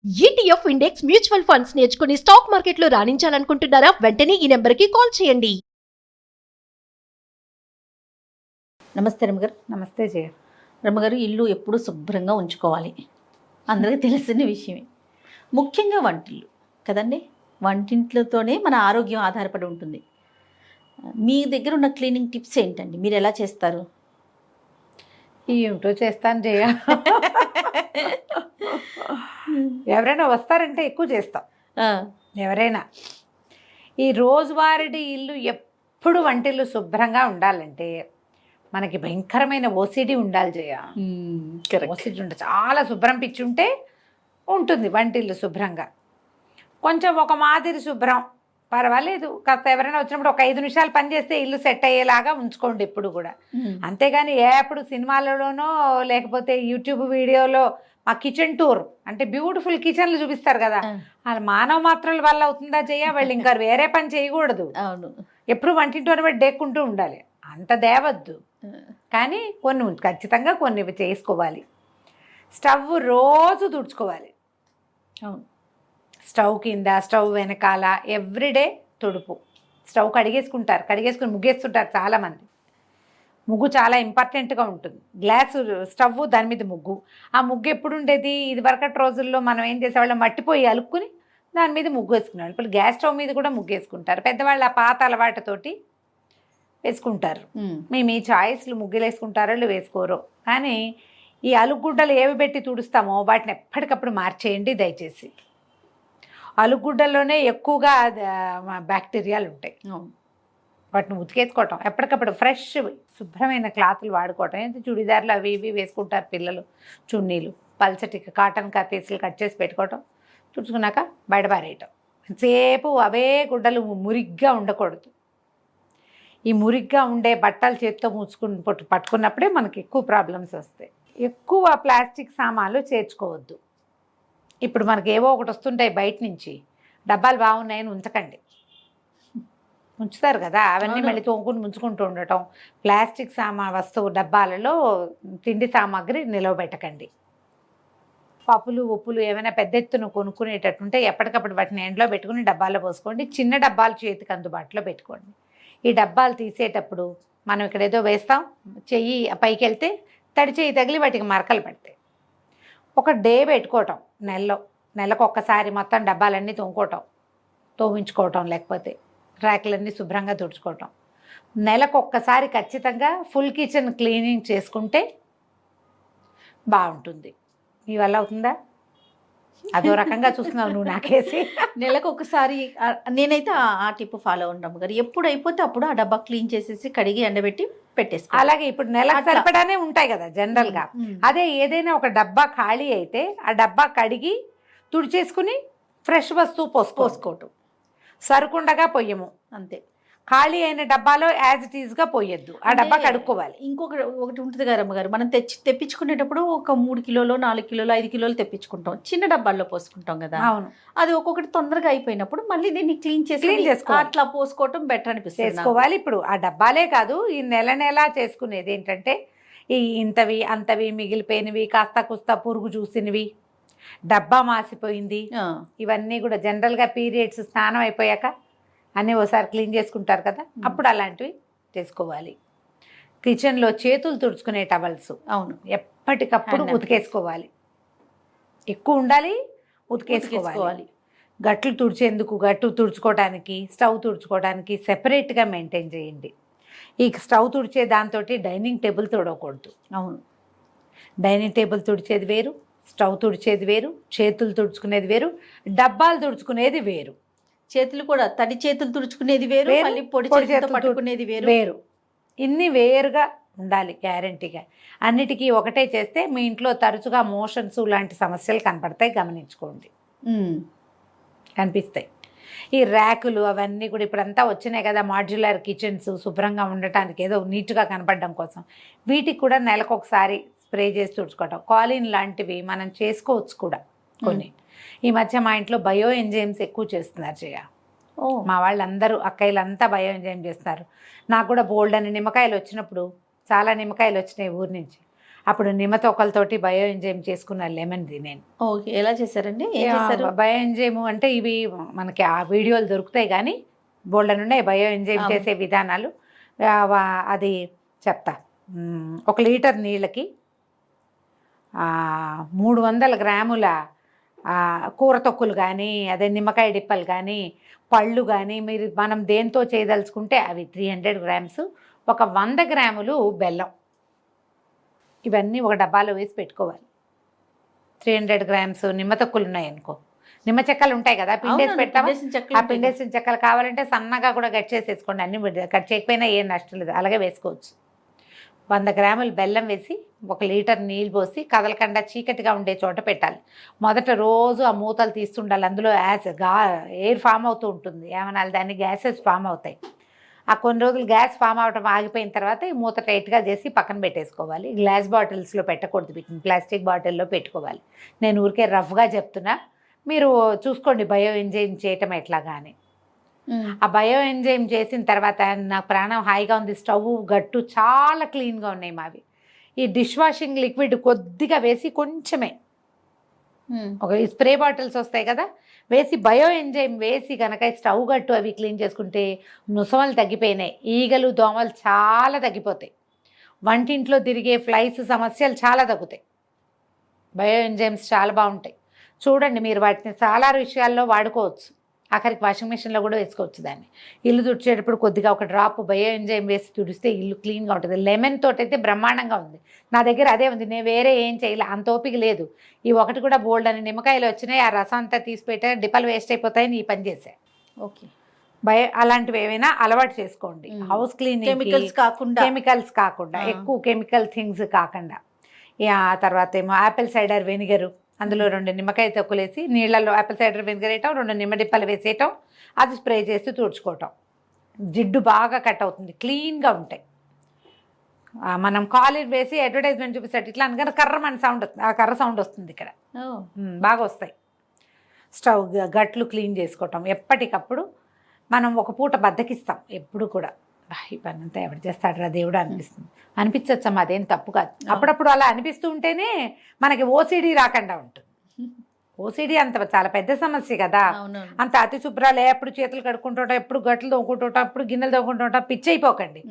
ETF index mutual funds నేర్చుకుని stock మార్కెట్లో రాణించాలనుకుంటున్నారా? వెంటనే ఈ నెంబర్కి కాల్ చేయండి. నమస్తే రమ్మగారు. నమస్తే జయ. రమ్మగారు, ఇల్లు ఎప్పుడు శుభ్రంగా ఉంచుకోవాలి, అందరికీ తెలిసిన విషయమే. ముఖ్యంగా వంటిల్లు కదండి, వంటింట్లతోనే మన ఆరోగ్యం ఆధారపడి ఉంటుంది. మీ దగ్గర ఉన్న క్లీనింగ్ టిప్స్ ఏంటండి? మీరు ఎలా చేస్తారు? ఏమిటో చేస్తాను జయ. ఎవరైనా వస్తారంటే ఎక్కువ చేస్తాం. ఎవరైనా ఈ రోజువారీ ఇల్లు ఎప్పుడు వంటిల్లు శుభ్రంగా ఉండాలంటే మనకి భయంకరమైన ఓసిడి ఉండాలి జయ. ఓసిడి ఉంటే చాలా శుభ్రం పిచ్చుంటే ఉంటుంది వంటిల్లు శుభ్రంగా. కొంచెం ఒక మాదిరి శుభ్రం పర్వాలేదు, కాస్త ఎవరైనా వచ్చినప్పుడు ఒక 5 నిమిషాలు పని చేస్తే ఇల్లు సెట్ అయ్యేలాగా ఉంచుకోండి ఎప్పుడు కూడా. అంతేగాని ఎప్పుడు సినిమాలలోనో లేకపోతే యూట్యూబ్ వీడియోలో మా కిచెన్ టూర్ అంటే బ్యూటిఫుల్ కిచెన్లు చూపిస్తారు కదా, వాళ్ళ మానవ మాత్రల వల్ల అవుతుందా జయ? వాళ్ళు ఇంకా వేరే పని చేయకూడదు. అవును, ఎప్పుడు వంటింటోనే బట్టి డేక్కుంటూ ఉండాలి, అంత దేవద్దు. కానీ కొన్ని ఖచ్చితంగా కొన్ని చేసుకోవాలి. స్టవ్ రోజు తుడుచుకోవాలి. అవును, స్టవ్ కింద, స్టవ్ వెనకాల ఎవ్రీడే తుడుపు. స్టవ్ కడిగేసుకుని ముగ్గేస్తుంటారు చాలామంది. ముగ్గు చాలా ఇంపార్టెంట్గా ఉంటుంది. గ్లాసు స్టవ్, దాని మీద ముగ్గు. ఆ ముగ్గు ఎప్పుడు ఉండేది? ఇది వరకటి రోజుల్లో మనం ఏం చేసేవాళ్ళం, మట్టిపోయి అలుక్కుని దాని మీద ముగ్గు వేసుకునేవాళ్ళు. ఇప్పుడు గ్యాస్ స్టవ్ మీద కూడా ముగ్గు వేసుకుంటారు. పెద్దవాళ్ళు ఆ పాత అలవాటుతోటి వేసుకుంటారు. మీ చాయిస్లు ముగ్గులు వేసుకుంటారో వేసుకోరో, కానీ ఈ అలుగుడ్డలు ఏవి పెట్టి తుడుస్తామో వాటిని ఎప్పటికప్పుడు మార్చేయండి దయచేసి. అలుగుడ్డల్లోనే ఎక్కువగా బ్యాక్టీరియాలు ఉంటాయి. వాటిని ఉతికేసుకోవటం, ఎప్పటికప్పుడు ఫ్రెష్ శుభ్రమైన క్లాతులు వాడుకోవటం. ఏంటి చుడిదార్లు అవి ఇవి వేసుకుంటారు పిల్లలు, చున్నీలు, పల్చటి కాటన్ పీసులు కట్ చేసి పెట్టుకోవటం, తుడుచుకున్నాక బయట పారేయటం. సేపు అవే గుడ్డలు మురిగ్గా ఉండకూడదు. ఈ మురిగ్గా ఉండే బట్టలు చేతితో పట్టుకున్నప్పుడే మనకి ఎక్కువ ప్రాబ్లమ్స్ వస్తాయి. ఎక్కువ ప్లాస్టిక్ సామాన్లు చేర్చుకోవద్దు. ఇప్పుడు మనకి ఏవో ఒకటి వస్తుంటాయి బయట నుంచి, డబ్బాలు బాగున్నాయని ఉంచకండి. ఉంచుతారు కదా, అవన్నీ మళ్ళీ తోముకుని ముంచుకుంటూ ఉండటం. ప్లాస్టిక్ వస్తువు డబ్బాలలో తిండి సామాగ్రి నిలవబెట్టకండి. పప్పులు ఉప్పులు ఏమైనా పెద్ద ఎత్తున కొనుక్కునేటట్టుంటే ఎప్పటికప్పుడు వాటిని ఎండలో పెట్టుకుని డబ్బాలో పోసుకోండి. చిన్న డబ్బాలు చేతికి అందుబాటులో పెట్టుకోండి. ఈ డబ్బాలు తీసేటప్పుడు మనం ఇక్కడ ఏదో వేస్తాం, చెయ్యి పైకి వెళ్తే తడి చెయ్యి తగిలి వాటికి మరకలు పడతాయి. ఒక డే పెట్టుకోవటం, నెలకు ఒక్కసారి మొత్తం డబ్బాలన్నీ తోమించుకోవటం, లేకపోతే ర్యాకులన్నీ శుభ్రంగా తుడుచుకోవటం. నెలకు ఒక్కసారి ఖచ్చితంగా ఫుల్ కిచెన్ క్లీనింగ్ చేసుకుంటే బాగుంటుంది. మీ వల్ల అవుతుందా? అదో రకంగా చూస్తున్నావు నువ్వు నాకేసి. నెలకు ఒకసారి నేనైతే ఆ టిప్ ఫాలో ఉంటాము గారు. ఎప్పుడు అయిపోతే అప్పుడు ఆ డబ్బా క్లీన్ చేసేసి కడిగి ఎండబెట్టి పెట్టేసుకో. అలాగే ఇప్పుడు నెలకు సరిపడానే ఉంటాయి కదా జనరల్గా. అదే ఏదైనా ఒక డబ్బా ఖాళీ అయితే ఆ డబ్బా కడిగి తుడిచేసుకుని ఫ్రెష్ వస్తువు పోసుకోవటం. సరుకుండగా పొయ్యము అంతే. ఖాళీ అయిన డబ్బాలో యాజ్ ఇట్ ఈజ్గా పోయొద్దు, ఆ డబ్బా కడుక్కోవాలి. ఒకటి ఉంటుంది గారు అమ్మగారు, మనం తెప్పించుకునేటప్పుడు ఒక 3 కిలోలు 4 కిలోలు 5 కిలోలు తెప్పించుకుంటాం, చిన్న డబ్బాల్లో పోసుకుంటాం కదా. అవును, అది ఒక్కొక్కటి తొందరగా అయిపోయినప్పుడు మళ్ళీ దీన్ని క్లీన్ చేసుకోవాలి. అట్లా పోసుకోవటం బెటర్ అనిపిస్తుంది. చేసుకోవాలి. ఇప్పుడు ఆ డబ్బాలే కాదు, ఈ నెల చేసుకునేది ఏంటంటే ఈ ఇంతవి అంతవి మిగిలిపోయినవి, కాస్త కుస్తా పురుగు చూసినవి, డబ్బా మాసిపోయింది, ఇవన్నీ కూడా జనరల్గా పీరియడ్స్ స్నానం అయిపోయాక అన్నీ ఒకసారి క్లీన్ చేసుకుంటారు కదా, అప్పుడు అలాంటివి చేసుకోవాలి. కిచెన్లో చేతులు తుడుచుకునే టవల్స్ అవును ఎప్పటికప్పుడు ఉతికేసుకోవాలి. ఎక్కువ ఉండాలి, ఉతికేసుకోవాలి. గట్లు తుడుచుకోవడానికి, స్టవ్ తుడుచుకోవడానికి సెపరేట్గా మెయింటైన్ చేయండి. ఈ స్టవ్ తుడిచే దాంతో డైనింగ్ టేబుల్ తుడవకూడదు. అవును, డైనింగ్ టేబుల్ తుడిచేది వేరు, స్టవ్ తుడిచేది వేరు, చేతులు తుడుచుకునేది వేరు, డబ్బాలు తుడుచుకునేది వేరు. చేతులు కూడా తడి చేతులు తుడుచుకునేది వేరు, మళ్ళీ పొడి చేతులతో పట్టుకునేది వేరు. ఇన్ని వేరుగా ఉండాలి గ్యారంటీగా. అన్నిటికీ ఒకటే చేస్తే మీ ఇంట్లో తరచుగా మోషన్స్ లాంటి సమస్యలు కనపడతాయి, గమనించుకోండి. కనిపిస్తాయి. ఈ ర్యాకులు అవన్నీ కూడా ఇప్పుడంతా వచ్చినాయి కదా, మాడ్యులర్ కిచెన్స్ శుభ్రంగా ఉండటానికి, ఏదో నీట్గా కనపడడం కోసం. వీటికి కూడా నెలకు ఒకసారి స్ప్రే చేసి తుడుచుకోవటం. కాలిన్ లాంటివి మనం చేసుకోవచ్చు కూడా కొన్ని. ఈ మధ్య మా ఇంట్లో బయో ఎంజైమ్స్ ఎక్కువ చేస్తున్నారు జయ. మా వాళ్ళందరూ అక్కయ్యలంతా బయో ఎంజైమ్ చేస్తున్నారు. నాకు కూడా బోల్డ్ అని నిమ్మకాయలు వచ్చినప్పుడు, చాలా నిమ్మకాయలు వచ్చినాయి ఊరి నుంచి, అప్పుడు నిమ్మతోకలతోటి బయో ఎంజైమ్ చేసుకున్న లెమన్ది నేను. ఓకే, ఎలా చేశారండి? ఏం చేశారు? బయో ఎంజైమ్ అంటే ఇవి మనకి ఆ వీడియోలు దొరుకుతాయి, కానీ బోల్డెన్ ఉన్నాయి బయో ఎంజైమ్ చేసే విధానాలు. అది చెప్తా. 1 లీటర్ నీళ్ళకి 300 గ్రాముల కూర తొక్కులు కానీ, అదే నిమ్మకాయ డిప్పలు కానీ, పళ్ళు కానీ, మనం దేంతో చేయదలుచుకుంటే అవి 300 గ్రామ్స్, ఒక 100 గ్రాములు బెల్లం, ఇవన్నీ ఒక డబ్బాలో వేసి పెట్టుకోవాలి. 300 గ్రామ్స్ నిమ్మ తొక్కులు ఉన్నాయి అనుకో, నిమ్మ చెక్కలు ఉంటాయి కదా, పిండేసి పెట్టాము. ఆ పిండేసిన చెక్కలు కావాలంటే సన్నగా కూడా కట్ చేసేసుకోండి, అన్ని కట్ చేయకపోయినా ఏం నష్టం లేదు, అలాగే వేసుకోవచ్చు. 100 గ్రాములు బెల్లం వేసి 1 లీటర్ నీళ్ళు పోసి కదలకుండా చీకటిగా ఉండే చోట పెట్టాలి. మొదట రోజు ఆ మూతలు తీస్తుండాలి, అందులో ఎయిర్ ఫామ్ అవుతూ ఉంటుంది, ఏమనాలి దాన్ని, గ్యాసెస్ ఫామ్ అవుతాయి. ఆ కొన్ని రోజులు గ్యాస్ ఫామ్ అవటం ఆగిపోయిన తర్వాత ఈ మూత టైట్గా చేసి పక్కన పెట్టేసుకోవాలి. గ్లాస్ బాటిల్స్లో పెట్టకూడదు, వీటిని ప్లాస్టిక్ బాటిల్లో పెట్టుకోవాలి. నేను ఊరికే రఫ్గా చెప్తున్నా, మీరు చూసుకోండి బయో ఎంజైమ్ చేయటం ఎట్లాగా అని. ఆ బయో ఎంజైమ్ చేసిన తర్వాత నాకు ప్రాణం హాయిగా ఉంది, స్టవ్ గట్టు చాలా క్లీన్గా ఉన్నాయి మావి. ఈ డిష్ వాషింగ్ లిక్విడ్ కొద్దిగా వేసి, కొంచెమే ఒక స్ప్రే బాటిల్స్ వస్తాయి కదా, వేసి బయో ఎంజైమ్ వేసి కనుక స్టవ్ గట్టు అవి క్లీన్ చేసుకుంటే నుసమలు తగ్గిపోయినాయి, ఈగలు దోమలు చాలా తగ్గిపోతాయి, వంటింట్లో తిరిగే ఫ్లైస్ సమస్యలు చాలా తగ్గుతాయి. బయో ఎంజైమ్స్ చాలా బాగుంటాయి, చూడండి. మీరు వాటిని చాలా విషయాల్లో వాడుకోవచ్చు, ఆఖరికి వాషింగ్ మిషన్లో కూడా వేసుకోవచ్చు దాన్ని. ఇల్లు తుడిచేటప్పుడు కొద్దిగా ఒక డ్రాప్ బయో ఎంజైమ్ వేసి తుడిస్తే ఇల్లు క్లీన్గా ఉంటుంది. లెమన్ తోటి అయితే బ్రహ్మాండంగా ఉంది, నా దగ్గర అదే ఉంది, నేను వేరే ఏం చేయలే, అంత ఓపిక లేదు. ఈ ఒకటి కూడా బోల్డ్ అని నిమ్మకాయలు వచ్చినాయి, ఆ రసం అంతా తీసి పెట్టా, డిప్పలు వేస్ట్ అయిపోతాయని ఈ పని చేశా. ఓకే, అలాంటివి ఏమైనా అలవాటు చేసుకోండి. హౌస్ క్లీనింగ్ కెమికల్స్ కాకుండా ఎక్కువ కెమికల్ థింగ్స్ కాకుండా. తర్వాత ఏమో యాపిల్ సైడర్ వెనిగరు, అందులో 2 నిమ్మకాయ తొక్కులేసి నీళ్ళల్లో యాపిల్ సైడర్ వెనిగర్ వేయటం, 2 నిమ్మ డిప్పలు వేసేయటం, అది స్ప్రే చేసి తుడుచుకోవటం. జిడ్డు బాగా కట్ అవుతుంది, క్లీన్గా ఉంటాయి. మనం కాలేజ్ వేసి అడ్వర్టైజ్మెంట్ చూపిస్తాడు ఇట్లా అనగానే కర్రమని సౌండ్ వస్తుంది, ఆ కర్ర సౌండ్ వస్తుంది ఇక్కడ, బాగా వస్తాయి. స్టవ్ గట్లు క్లీన్ చేసుకోవటం ఎప్పటికప్పుడు. మనం ఒక పూట బద్దకిస్తాం ఎప్పుడు కూడా, ఈ పని అంతా ఎవరు చేస్తాడరా దేవుడు అనిపిస్తుంది, అనిపించచ్చమ్మా, అదేం తప్పు కాదు. అప్పుడప్పుడు అలా అనిపిస్తూ ఉంటేనే మనకి ఓసిడి రాకుండా ఉంటుంది. ఓసిడి అంత చాలా పెద్ద సమస్య కదా, అంత అతి శుభ్రాలు ఎప్పుడు చేతులు కడుక్కుంటుంటాం, ఎప్పుడు గట్లు తోముకుంటుంటాం, ఎప్పుడు గిన్నెలు తోముకుంటుంటాం, పిచ్చి అయిపోకండి.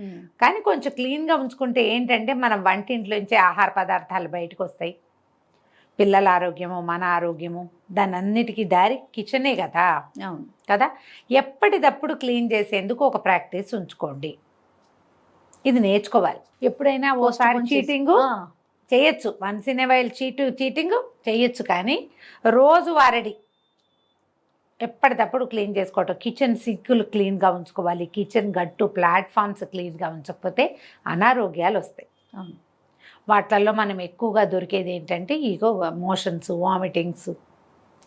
కానీ కొంచెం క్లీన్గా ఉంచుకుంటే ఏంటంటే మనం వంటింట్లోంచి ఆహార పదార్థాలు బయటకు వస్తాయి, పిల్లల ఆరోగ్యము, మన ఆరోగ్యము, దాని అన్నిటికీ దారి కిచెనే కదా. కదా, ఎప్పటిదప్పుడు క్లీన్ చేసేందుకు ఒక ప్రాక్టీస్ ఉంచుకోండి. ఇది నేర్చుకోవాలి. ఎప్పుడైనా ఓసారి చీటింగ్ చేయొచ్చు, once in a while cheating చేయొచ్చు, కానీ రోజు వారడి ఎప్పటిదప్పుడు క్లీన్ చేసుకోవటం. కిచెన్ సింకులు క్లీన్గా ఉంచుకోవాలి, కిచెన్ గట్టు ప్లాట్ఫామ్స్ క్లీన్గా ఉంచకపోతే అనారోగ్యాలు వస్తాయి. వాటిల్లో మనం ఎక్కువగా దొరికేది ఏంటంటే ఇగో motions, vomitings,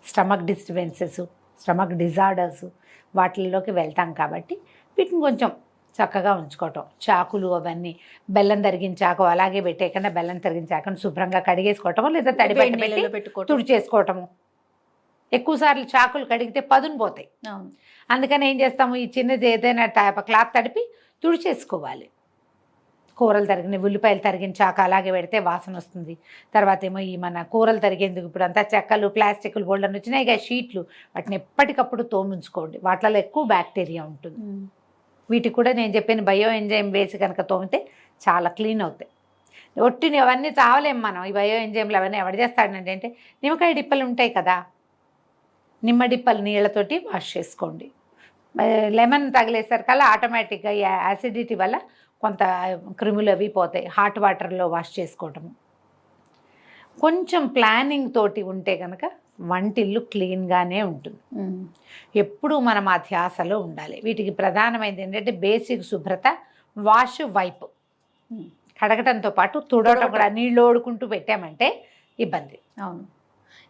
stomach disturbances, stomach disorders, వాటిల్లోకి వెళ్తాం. కాబట్టి వీటిని కొంచెం చక్కగా ఉంచుకోవటం. చాకులు అవన్నీ, బెల్లం తరిగిన చాకు అలాగే పెట్టేయకుండా బెల్లం తరిగిన చాకుని శుభ్రంగా కడిగేసుకోవటము, లేదా తడి పెట్టి తుడిచేసుకోవటము. ఎక్కువసార్లు చాకులు కడిగితే పదును పోతాయి, అందుకని ఏం చేస్తాము, ఈ చిన్నది ఏదైనా క్లాత్ తడిపి తుడిచేసుకోవాలి. కూరలు తరిగిన, ఉల్లిపాయలు తరిగిన చాకు అలాగే పెడితే వాసన వస్తుంది. తర్వాత ఏమో ఈ మన కూరలు తరిగేందుకు ఇప్పుడు అంతా చెక్కలు, ప్లాస్టిక్లు బోల్డన్ వచ్చినాయి ఇక షీట్లు, వాటిని ఎప్పటికప్పుడు తోమించుకోండి, వాటిలో ఎక్కువ బ్యాక్టీరియా ఉంటుంది. వీటికి కూడా నేను చెప్పిన బయో ఎంజైమ్ వేసి కనుక తోమితే చాలా క్లీన్ అవుతాయి. ఒట్టిని అవన్నీ చావలేము మనం, ఈ బయో ఎంజైమ్లు అవన్నీ ఎవరు చేస్తాడంటే అంటే నిమ్మకాయ డిప్పలు ఉంటాయి కదా, నిమ్మ డిప్పలు నీళ్ళతోటి వాష్ చేసుకోండి. లెమన్ తగిలేసరికల్లా ఆటోమేటిక్గా ఈ యాసిడిటీ వల్ల కొంత క్రిములు అవి పోతాయి. హాట్ వాటర్లో వాష్ చేసుకోవటము. కొంచెం ప్లానింగ్ తోటి ఉంటే కనుక వంటిల్లు క్లీన్గానే ఉంటుంది. ఎప్పుడూ మనం ఆ ధ్యాసలో ఉండాలి. వీటికి ప్రధానమైనది ఏంటంటే బేసిక్ శుభ్రత, వాష్, వైప్. కడగటంతో పాటు తుడవటం కూడా. నీళ్ళు ఓడుకుంటూ పెట్టామంటే ఇబ్బంది. అవును,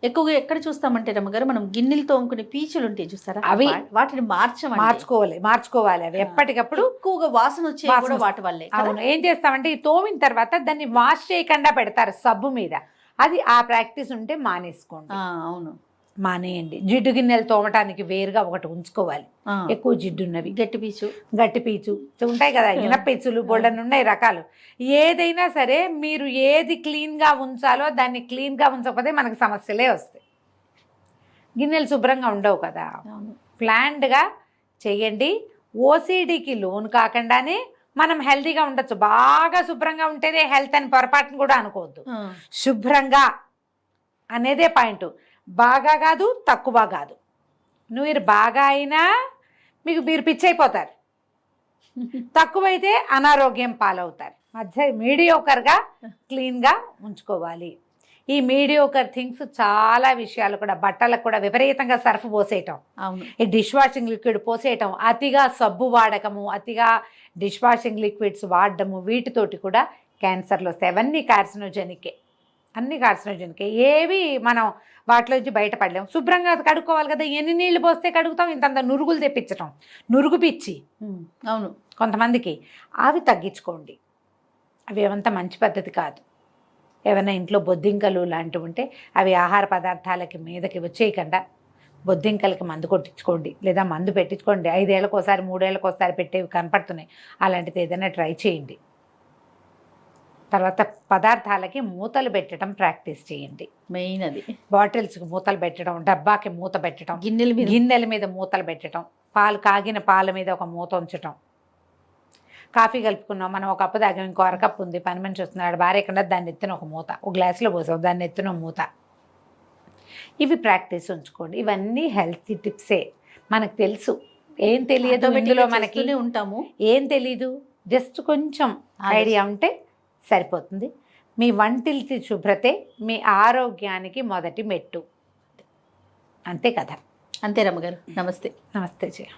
ఎక్కువగా ఎక్కడ చూస్తామంటే రమ్మగారు, మనం గిన్నెలు తోముకునే పీచులు ఉంటాయి చూస్తారా, అవి వాటిని మార్చుకోవాలి. అవి ఎప్పటికప్పుడు ఎక్కువగా వాసన వచ్చే వాటి వల్లే. అవును, ఏం చేస్తామంటే ఈ తోమిన తర్వాత దాన్ని వాష్ చేయకుండా పెడతారు సబ్బు మీద, అది ఆ ప్రాక్టీస్ ఉంటే మానేసుకోండి. అవును, మానేయండి. జిడ్డు గిన్నెలు తోమటానికి వేరుగా ఒకటి ఉంచుకోవాలి, ఆ, ఎక్కువ జిడ్డు ఉన్నవి. గట్టి పీచు. గట్టి పీచు ఉంటాయి కదా, ఇనపీచులు బోల్డన్ ఉన్నాయి రకాలు. ఏదైనా సరే మీరు ఏది క్లీన్గా ఉంచాలో దాన్ని క్లీన్గా ఉంచకపోతే మనకు సమస్యలే వస్తాయి. గిన్నెలు శుభ్రంగా ఉండవు కదా. అవును. ప్లాన్డ్గా చేయండి. ఓసిడికి లోన్ కాకుండానే మనం హెల్తీగా ఉండొచ్చు. బాగా శుభ్రంగా ఉంటేనే హెల్త్ అని పొరపాటును కూడా అనుకోవద్దు. ఆ, శుభ్రంగా అనేదే పాయింట్. బాగా కాదు, తక్కువ కాదు. మీరు బాగా అయినా మీరు పిచ్చైపోతారు, తక్కువైతే అనారోగ్యం పాలవుతారు. మధ్య మీడియోకర్గా క్లీన్గా ఉంచుకోవాలి. ఈ మీడియోకర్ థింగ్స్ చాలా విషయాలు కూడా, బట్టలకు కూడా విపరీతంగా సర్ఫ్ పోసేయటం, అవును. ఈ డిష్ వాషింగ్ లిక్విడ్ పోసేయటం, అతిగా సబ్బు వాడకము, అతిగా డిష్ వాషింగ్ లిక్విడ్స్ వాడడము, వీటితోటి కూడా క్యాన్సర్లు వస్తాయి. అవన్నీ కార్సినోజెనికే, అన్ని కార్సినోజెనికే. ఏవి మనం వాటిలోంచి బయటపడలేము. శుభ్రంగా కడుక్కోవాలి కదా. ఎన్ని నీళ్ళు పోస్తే కడుగుతాం? ఇంతంత నురుగులు తెప్పించటం, నురుగు పిచ్చి అవును. కొంతమందికి. అవి తగ్గించుకోండి. అవి ఏమంత మంచి పద్ధతి కాదు. ఏమైనా ఇంట్లో బొద్దింకలు లాంటివి ఉంటే అవి ఆహార పదార్థాలకి మీదకి వచ్చేయకుండా బొద్దింకలకి మందు కొట్టించుకోండి, లేదా మందు పెట్టించుకోండి. 5 ఏళ్ళకోసారి 3 ఏళ్ళకోసారి పెట్టేవి కనపడుతున్నాయి. అలాంటిది ఏదైనా ట్రై చేయండి. తర్వాత పదార్థాలకి మూతలు పెట్టడం ప్రాక్టీస్ చేయండి. మెయిన్ అది. బాటిల్స్కి మూతలు పెట్టడం, డబ్బాకి మూత పెట్టడం, గిన్నెల మీద మూతలు పెట్టడం, కాగిన పాల మీద ఒక మూత ఉంచటం. కాఫీ కలుపుకున్నాం, మనం ఒక కప్పు తాగాం, ఇంకో అరకప్పు ఉంది, పని మనిషి వస్తున్నాడు, భార్య ఎక్కడ, దాన్ని ఎత్తున ఒక మూత, ఒక గ్లాసులో పోసాం, దాన్ని ఎత్తున మూత. ఇవి ప్రాక్టీస్ ఉంచుకోండి. ఇవన్నీ హెల్తీ టిప్సే. మనకు తెలుసు, ఏం తెలియదు ఇందులో మనకి, ఉంటాము, ఏం తెలీదు. జస్ట్ కొంచెం ఐడియా ఉంటే సరిపోతుంది. మీ వంటిల్తి శుభ్రతే మీ ఆరోగ్యానికి మొదటి మెట్టు. అంతే కదా. అంతే రమ్మగారు. నమస్తే. నమస్తే జయ.